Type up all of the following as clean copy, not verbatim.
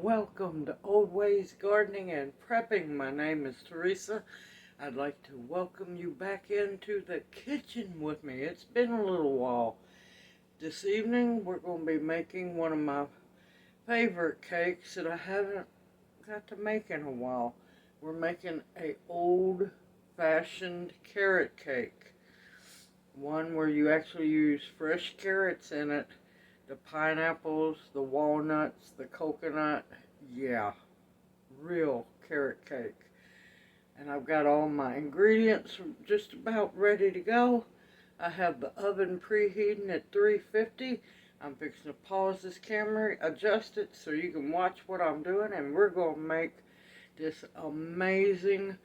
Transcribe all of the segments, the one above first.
welcome to Old Ways Gardening and Prepping. My name is Teresa. I'd like to welcome you back into the kitchen with me. It's been a little while. This evening we're going to be making one of my favorite cakes that I haven't got to make in a while. We're making a old-fashioned carrot cake. One where you actually use fresh carrots in it. The pineapples, the walnuts, the coconut, yeah, real carrot cake. And I've got all my ingredients just about ready to go. I have the oven preheating at 350. I'm fixing to pause this camera, adjust it so you can watch what I'm doing, and we're going to make this amazing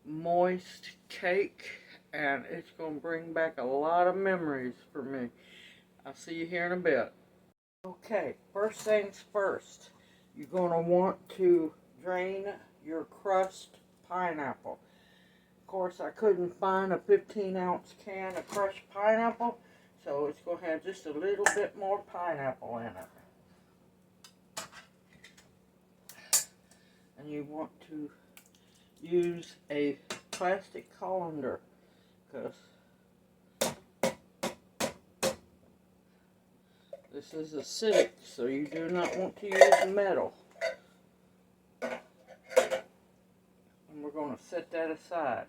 moist cake, and it's going to bring back a lot of memories for me. I'll see you here in a bit. Okay, first things first, you're going to want to drain your crushed pineapple. Of course, I couldn't find a 15-ounce can of crushed pineapple, so it's going to have just a little bit more pineapple in it. And you want to use a plastic colander, because this is acidic, so you do not want to use metal. And we're going to set that aside.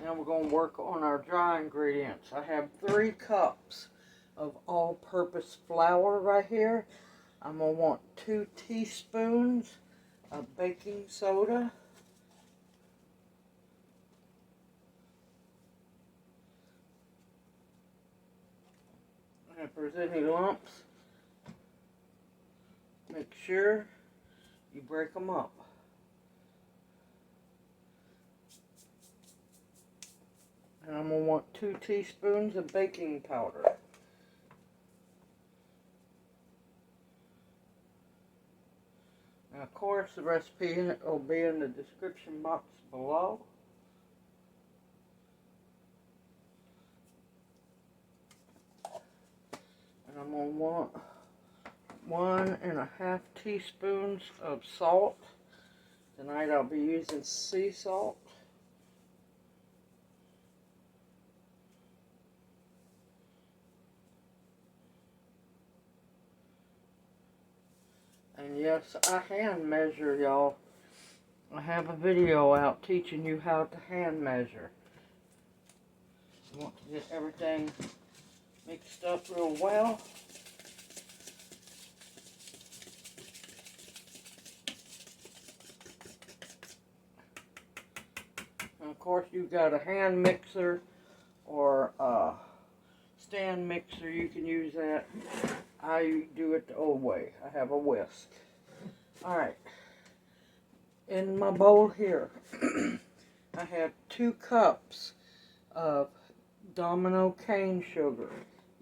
Now we're going to work on our dry ingredients. I have 3 cups of all-purpose flour right here. I'm going to want 2 teaspoons of baking soda. And if there's any lumps, make sure you break them up. And I'm going to want 2 teaspoons of baking powder. Now, of course, the recipe will be in the description box below. And I'm going to want 1.5 teaspoons of salt. Tonight I'll be using sea salt. And yes, I hand measure, y'all. I have a video out teaching you how to hand measure. You want to get everything mixed up real well. And of course, you've got a hand mixer or a stand mixer. You can use that. I do it the old way. I have a whisk. Alright. In my bowl here, I have 2 cups of Domino cane sugar.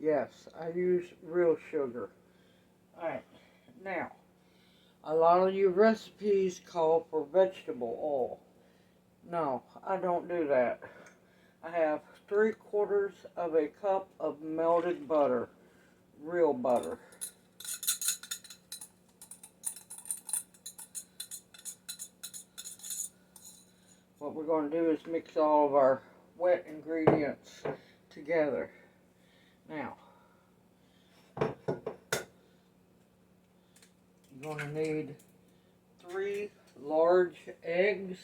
Yes, I use real sugar. Alright, now, a lot of your recipes call for vegetable oil. No, I don't do that. I have 3/4 of a cup of melted butter, real butter. What we're going to do is mix all of our wet ingredients together. Now, you're going to need 3 large eggs.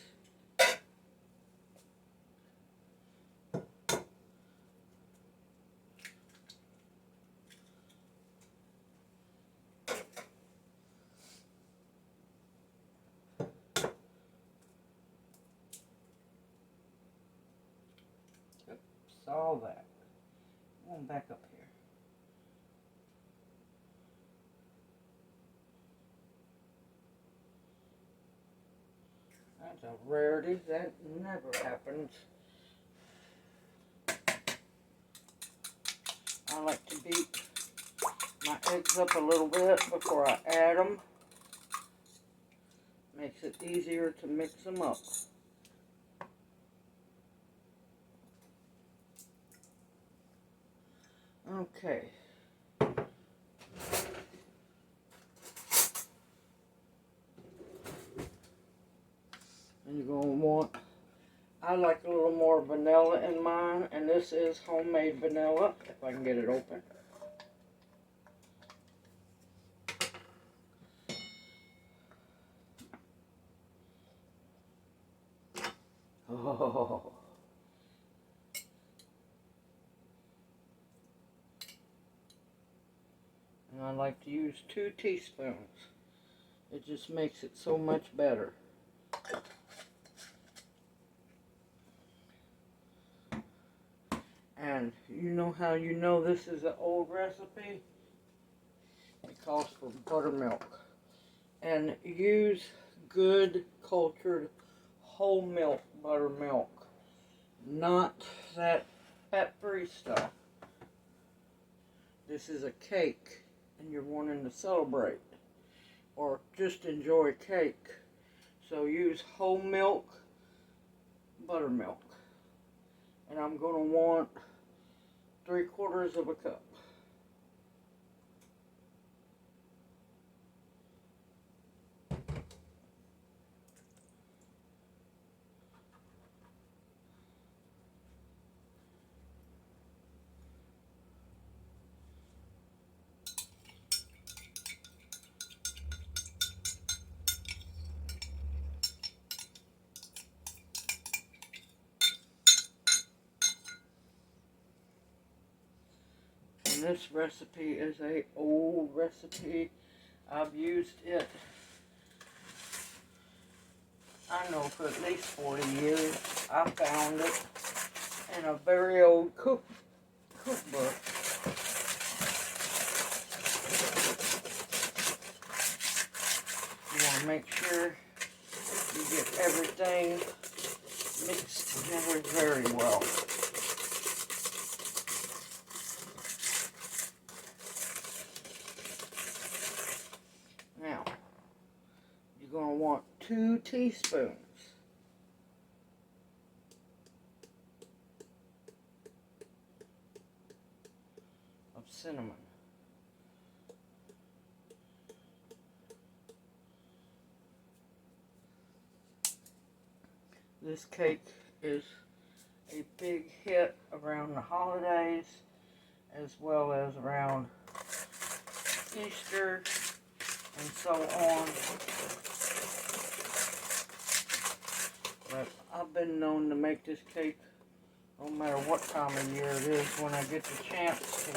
All that. Come on back up here. That's a rarity. That never happens. I like to beat my eggs up a little bit before I add them. Makes it easier to mix them up. Okay. And you're going to want, I like a little more vanilla in mine, and this is homemade vanilla, if I can get it open. Oh. And I like to use 2 teaspoons. It just makes it so much better. And you know how you know this is an old recipe? It calls for buttermilk. And use good cultured whole milk buttermilk, not that fat-free stuff. This is a cake and you're wanting to celebrate or just enjoy cake. So use whole milk buttermilk. And I'm going to want 3/4 of a cup. And this recipe is an old recipe. I've used it, I know, for at least 40 years. I found it in a very old cookbook. You want to make sure you get everything mixed together very well. Now, you're going to want 2 teaspoons of cinnamon. This cake is a big hit around the holidays as well as around Easter and so on. But I've been known to make this cake no matter what time of year it is when I get the chance to.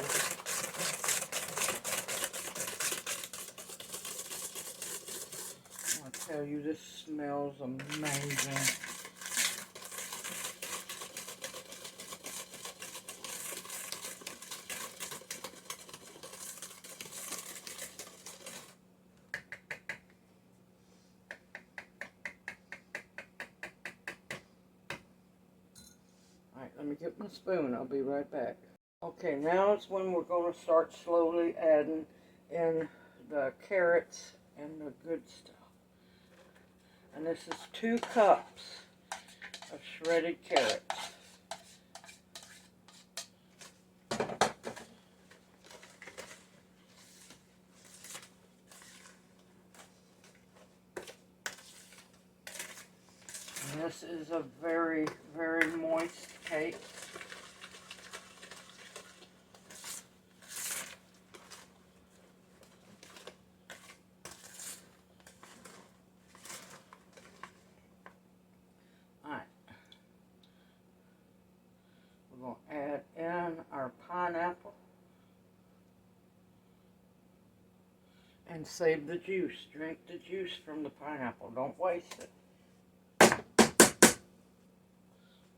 I tell you, this smells amazing. Alright, let me get my spoon. I'll be right back. Okay, now it's when we're going to start slowly adding in the carrots and the good stuff. And this is 2 cups of shredded carrots. And this is a very, very moist cake. Alright. We're going to add in our pineapple. And save the juice. Drink the juice from the pineapple. Don't waste it.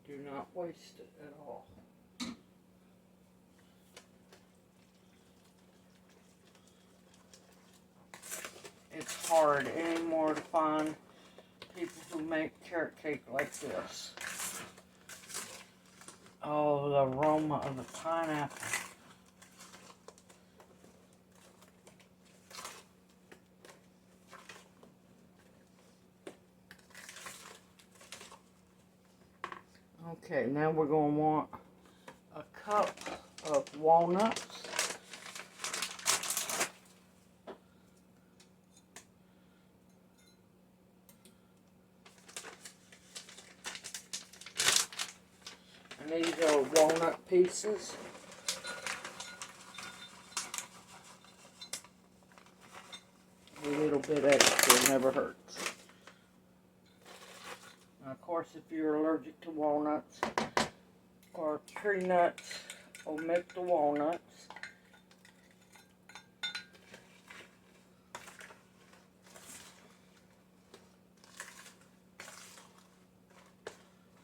Do not waste it at all. It's hard anymore to find people who make carrot cake like this. Oh, the aroma of the pineapple. Okay, now we're going to want a cup of walnuts. these are walnut pieces. A little bit extra never hurts. Now, of course, if you're allergic to walnuts or tree nuts, omit the walnuts.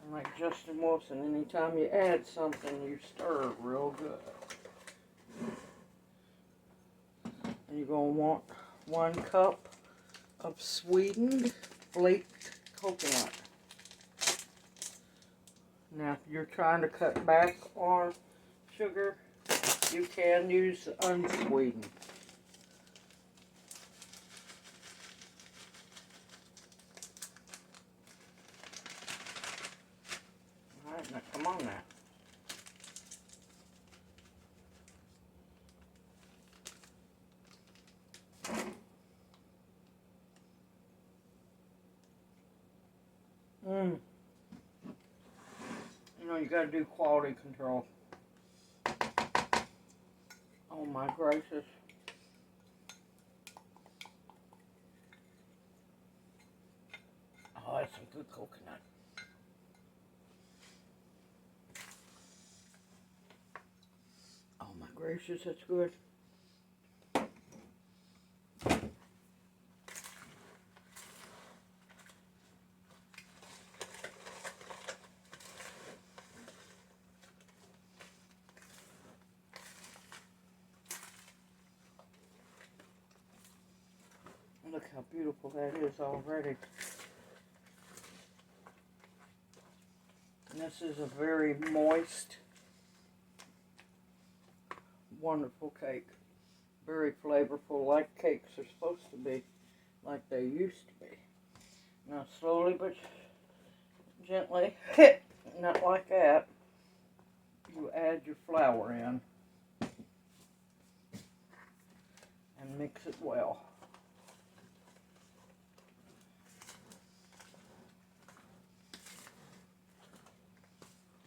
And like Justin Wilson, anytime you add something, you stir it real good. And you're going to want 1 cup of sweetened flaked coconut. Now, if you're trying to cut back on sugar, you can use unsweetened. Alright, now come on now. You know, you gotta do quality control. Oh my gracious. Oh, that's some good coconut. Oh my gracious, that's good. Look how beautiful that is already. And this is a very moist, wonderful cake. Very flavorful, like cakes are supposed to be, like they used to be. Now slowly but gently, not like that, you add your flour in and mix it well.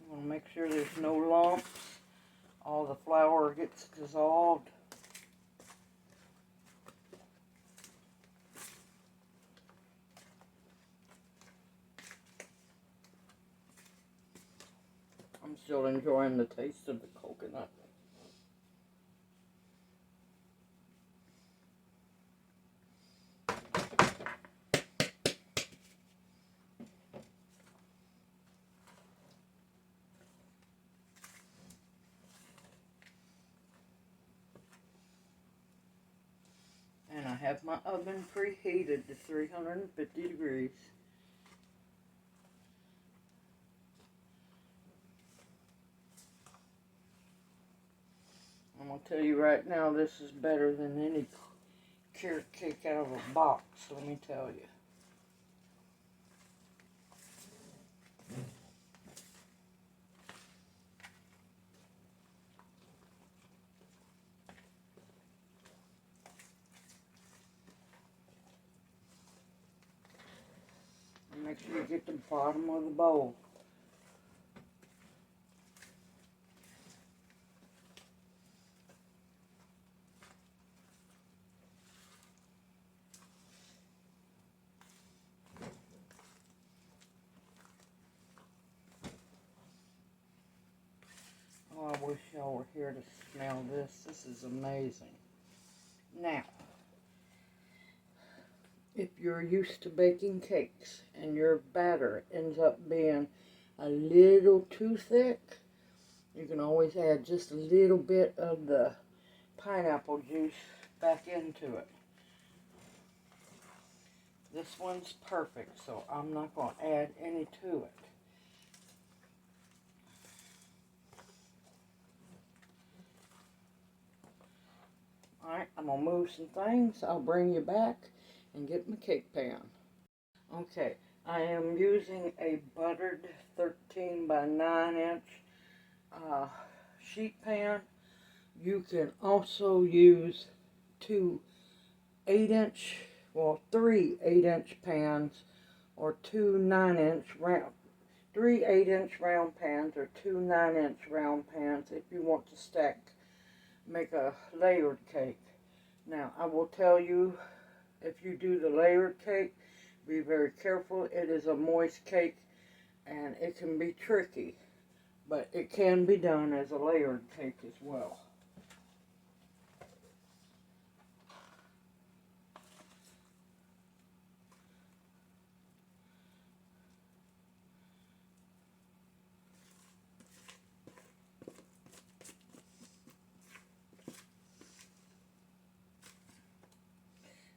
You want to make sure there's no lumps. All the flour gets dissolved. I'm still enjoying the taste of the coconut. And I have my oven preheated to 350 degrees. I'm going to tell you right now, this is better than any carrot cake out of a box, let me tell you. And make sure you get the bottom of the bowl. Oh, I wish y'all were here to smell this. This is amazing. Now, if you're used to baking cakes and your batter ends up being a little too thick, you can always add just a little bit of the pineapple juice back into it. This one's perfect, so I'm not going to add any to it. Alright, I'm going to move some things. I'll bring you back and get my cake pan. Okay, I am using a buttered 13 by 9 inch sheet pan. You can also use three 8-inch pans or two 9-inch round. 3 8-inch round pans or 2 9-inch round pans if you want to make a layered cake. Now, I will tell you, if you do the layered cake, be very careful. It is a moist cake and it can be tricky, but it can be done as a layered cake as well.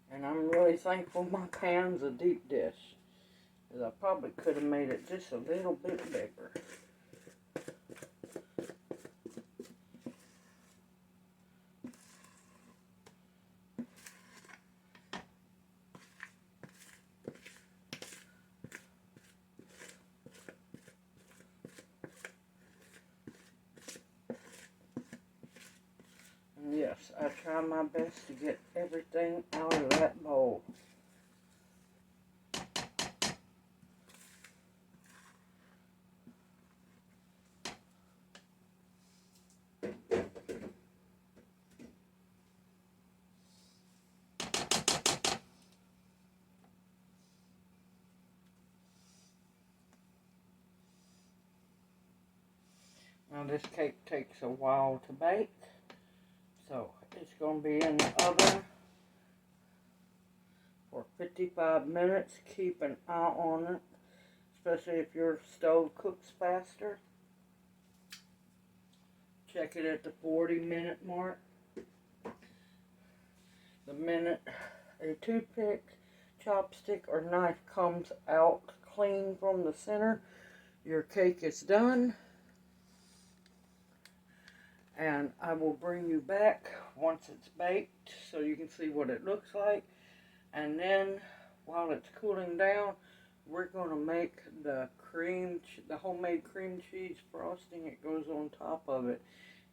And I'm really thankful my pan's a deep dish, because I probably could have made it just a little bit bigger. And yes, I try my best to get everything out of that bowl. Now this cake takes a while to bake, so it's going to be in the oven for 55 minutes. Keep an eye on it, especially if your stove cooks faster. Check it at the 40-minute mark. The minute a toothpick, chopstick, or knife comes out clean from the center, your cake is done. And I will bring you back once it's baked so you can see what it looks like. And then while it's cooling down, we're going to make the homemade cream cheese frosting. It goes on top of it.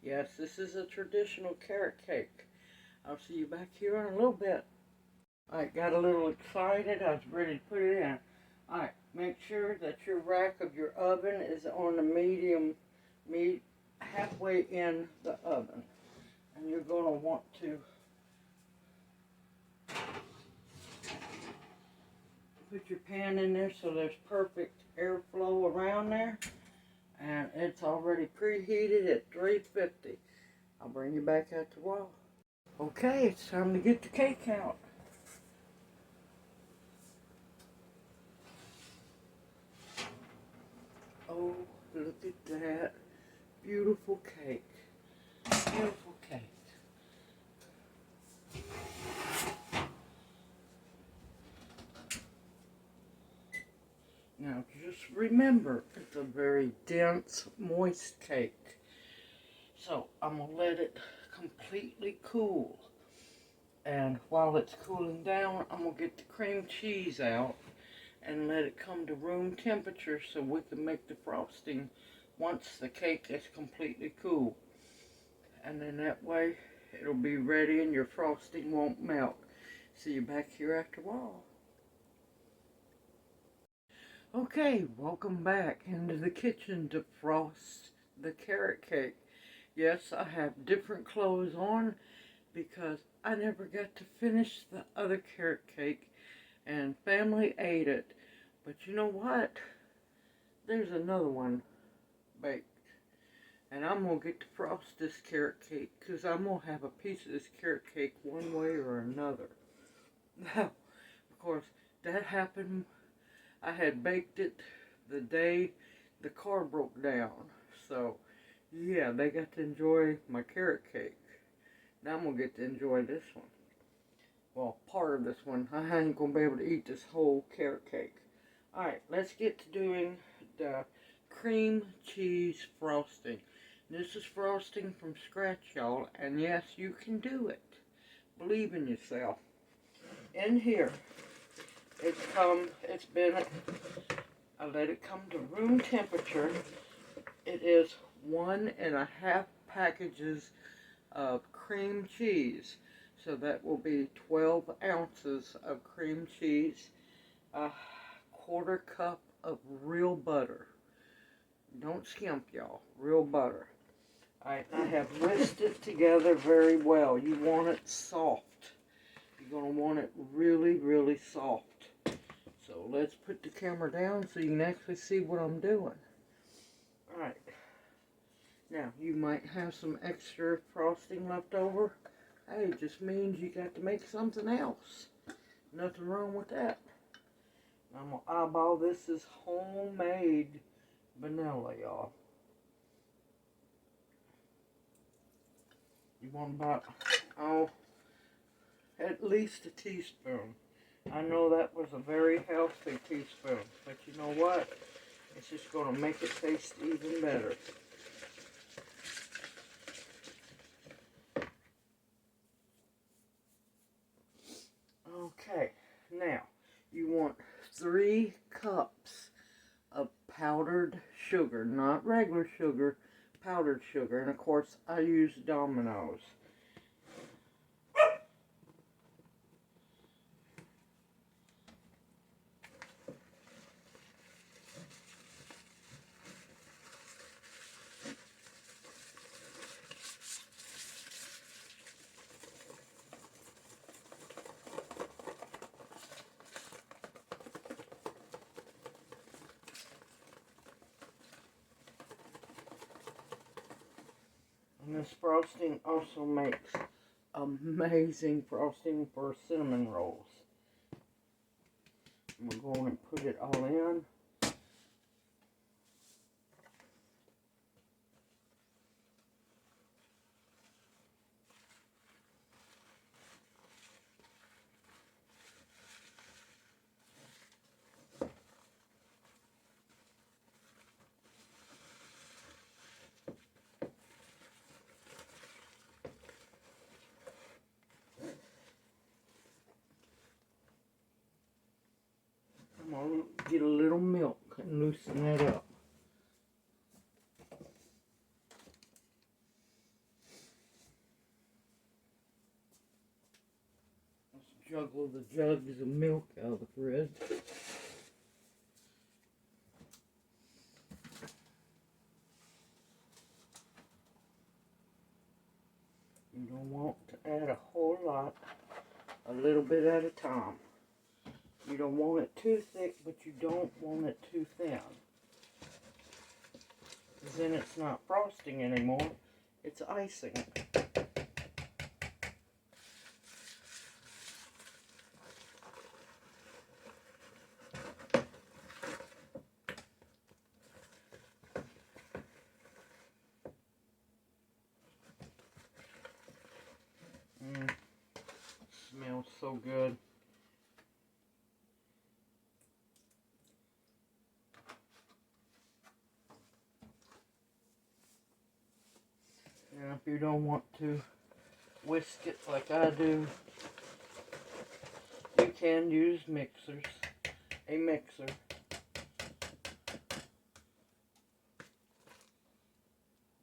Yes, this is a traditional carrot cake. I'll see you back here in a little bit. I got a little excited. I was ready to put it in. Alright, make sure that your rack of your oven is on the medium halfway in the oven, and you're going to want to put your pan in there so there's perfect airflow around there, and it's already preheated at 350. I'll bring you back out the wall. Okay, it's time to get the cake out. Oh, look at that beautiful cake. Beautiful cake. Now just remember, it's a very dense, moist cake. So I'm going to let it completely cool. And while it's cooling down, I'm going to get the cream cheese out and let it come to room temperature so we can make the frosting once the cake is completely cool. And then that way it'll be ready and your frosting won't melt. See you back here after a while. Okay, welcome back into the kitchen to frost the carrot cake. Yes, I have different clothes on because I never got to finish the other carrot cake and family ate it. But you know what? There's another one baked. And I'm going to get to frost this carrot cake because I'm going to have a piece of this carrot cake one way or another. Now, of course, that happened. I had baked it the day the car broke down. So, yeah, they got to enjoy my carrot cake. Now I'm going to get to enjoy this one. Well, part of this one. I ain't going to be able to eat this whole carrot cake. Alright, let's get to doing the cream cheese frosting. This is frosting from scratch, y'all. And yes, you can do it. Believe in yourself. In here, I let it come to room temperature. It is 1.5 packages of cream cheese. So that will be 12 ounces of cream cheese, a 1/4 cup of real butter. Don't skimp, y'all. Real butter. I have whisked it together very well. You want it soft. You're going to want it really, really soft. So let's put the camera down so you can actually see what I'm doing. Alright. Now, you might have some extra frosting left over. Hey, it just means you got to make something else. Nothing wrong with that. I'm going to eyeball this as homemade vanilla, y'all. You want about, at least a teaspoon. I know that was a very healthy teaspoon, but you know what? It's just going to make it taste even better. Okay, now you want 3 cups of powdered sugar, not regular sugar, powdered sugar, and of course I use Domino's. And this frosting also makes amazing frosting for cinnamon rolls. I'm going to put it all in. I'm going to get a little milk and loosen that up. Let's juggle the jugs of milk out of the fridge. You don't want to add a whole lot, a little bit at a time. You don't want it too thick, but you don't want it too thin. Because then it's not frosting anymore, it's icing. Smells so good. And if you don't want to whisk it like I do, you can use mixers. A mixer.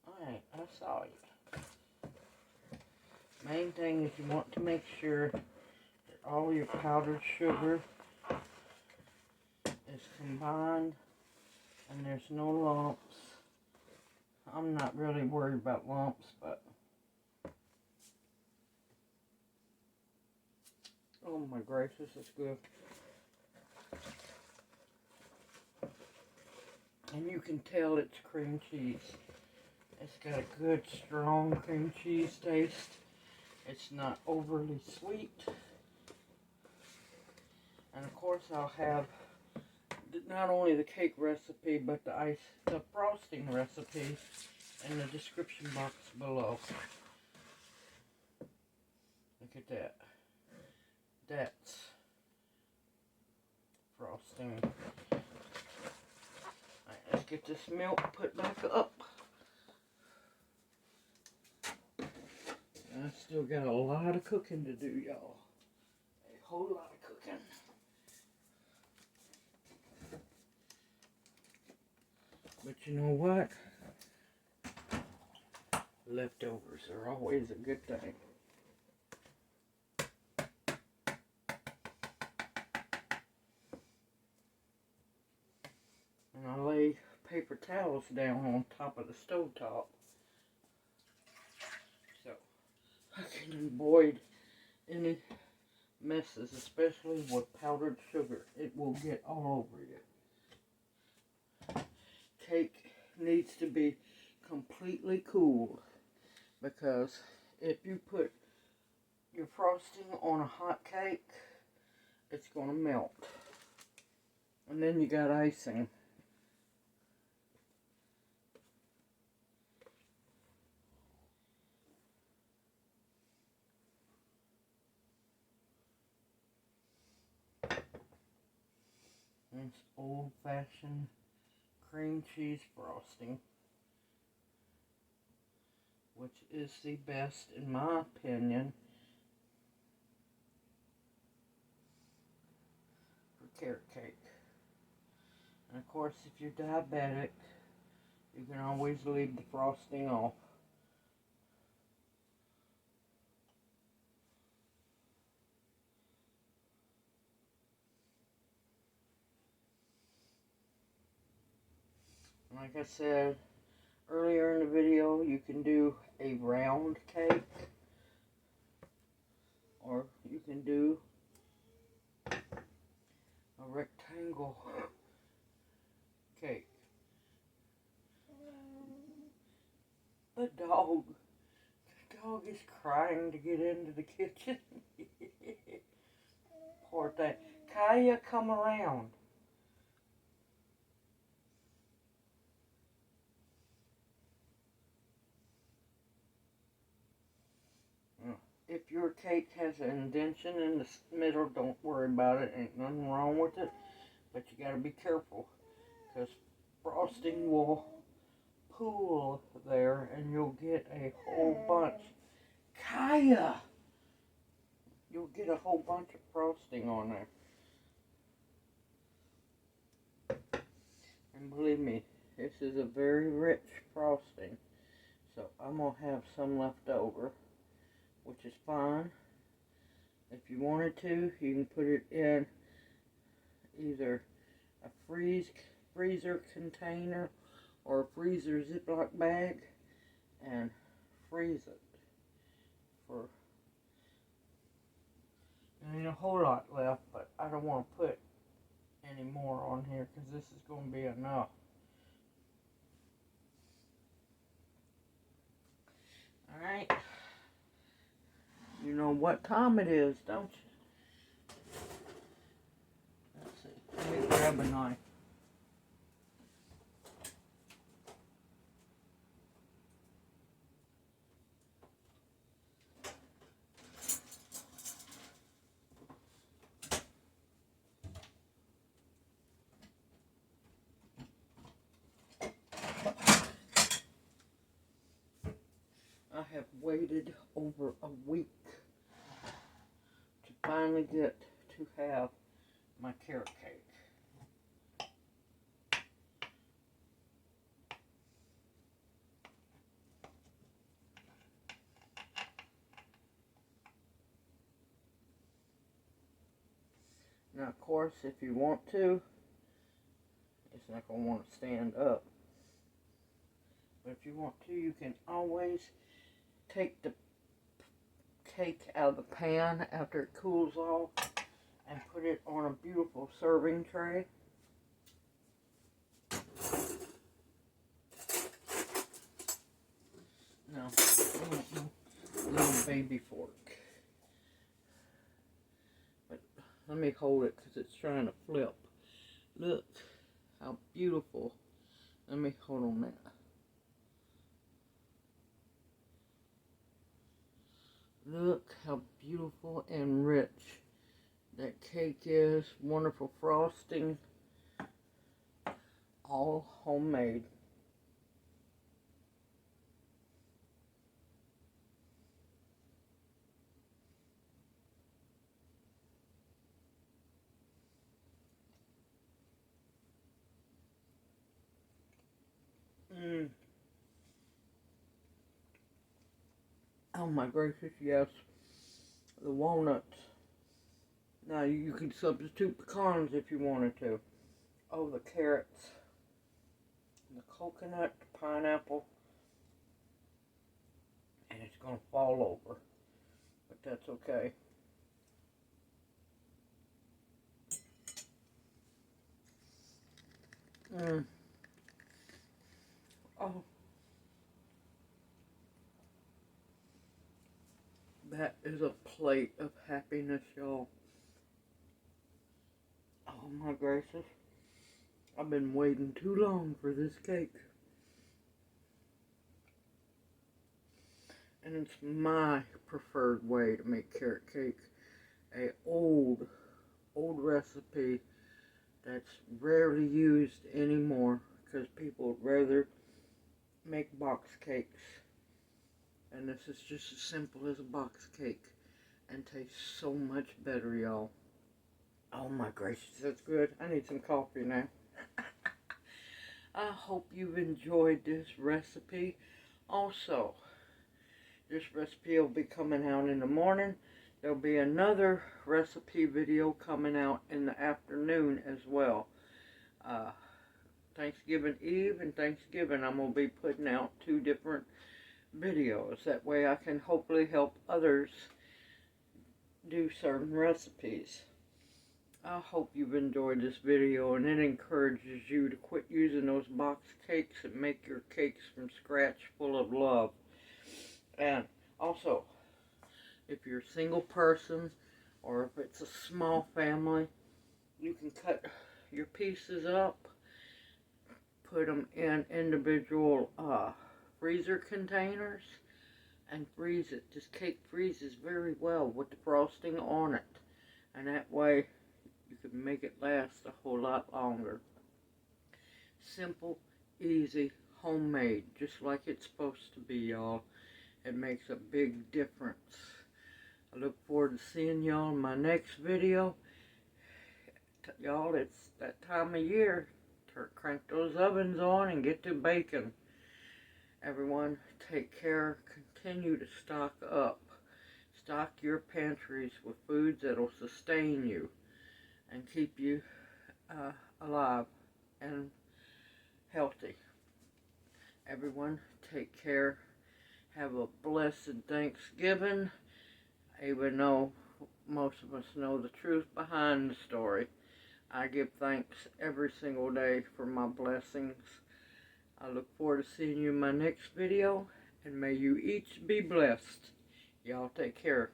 Alright, I saw you. Main thing is you want to make sure that all your powdered sugar is combined and there's no lumps. I'm not really worried about lumps, but oh my gracious, it's good. And you can tell it's cream cheese. It's got a good, strong cream cheese taste. It's not overly sweet. And of course I'll have not only the cake recipe, but the frosting recipe in the description box below. Look at that. That's frosting. Alright, let's get this milk put back up. I still got a lot of cooking to do, y'all. A whole lot of cooking. But you know what? Leftovers are always a good thing. And I lay paper towels down on top of the stove top. So I can avoid any messes, especially with powdered sugar. It will get all over you. Cake needs to be completely cooled, because if you put your frosting on a hot cake, it's going to melt. And then you got icing. It's old-fashioned cream cheese frosting, which is the best in my opinion for carrot cake. And of course, if you're diabetic, you can always leave the frosting off. Like I said earlier in the video, you can do a round cake, or you can do a rectangle cake. The dog is crying to get into the kitchen. Poor thing. Kaya, come around. If your cake has an indentation in the middle, don't worry about it. Ain't nothing wrong with it. But you gotta be careful, because frosting will pool there and you'll get a whole bunch. Kaya! You'll get a whole bunch of frosting on there. And believe me, this is a very rich frosting. So I'm going to have some left over, which is fine. If you wanted to, you can put it in either a freezer container or a freezer Ziploc bag and freeze it for, there ain't a whole lot left, but I don't want to put any more on here because this is going to be enough. Alright, you know what time it is, don't you? Let's see, let me grab a knife. I have waited over a week to finally get to have my carrot cake. Now, of course, if you want to, it's not going to want to stand up. But if you want to, you can always take the cake out of the pan after it cools off and put it on a beautiful serving tray. Now, little baby fork. But let me hold it because it's trying to flip. Look how beautiful. Let me hold on that. Look how beautiful and rich that cake is. Wonderful frosting. All homemade. Oh my gracious, yes. The walnuts. Now you can substitute pecans if you wanted to. Oh, the carrots. coconut, pineapple, and it's going to fall over, but that's okay. Oh, that is a plate of happiness, y'all. Oh my gracious. I've been waiting too long for this cake. And it's my preferred way to make carrot cake. A old recipe that's rarely used anymore because people would rather make box cakes. And this is just as simple as a box cake and tastes so much better, y'all. Oh my gracious, that's good. I need some coffee now. I hope you've enjoyed this recipe. Also, this recipe will be coming out in the morning. There'll be another recipe video coming out in the afternoon as well. Thanksgiving Eve and Thanksgiving, I'm going to be putting out 2 different videos. That way I can hopefully help others do certain recipes. I hope you've enjoyed this video and it encourages you to quit using those box cakes and make your cakes from scratch full of love. And also, if you're a single person or if it's a small family, you can cut your pieces up, put them in individual freezer containers, and freeze it. This cake freezes very well with the frosting on it, and that way you can make it last a whole lot longer. Simple, easy, homemade, just like it's supposed to be, y'all. It makes a big difference. I look forward to seeing y'all in my next video. Y'all, it's that time of year. Crank those ovens on and get to baking. Everyone, take care. Continue to stock up. Stock your pantries with foods that'll sustain you and keep you alive and healthy. Everyone, take care. Have a blessed Thanksgiving, even though most of us know the truth behind the story. I give thanks every single day for my blessings. I look forward to seeing you in my next video, and may you each be blessed. Y'all take care.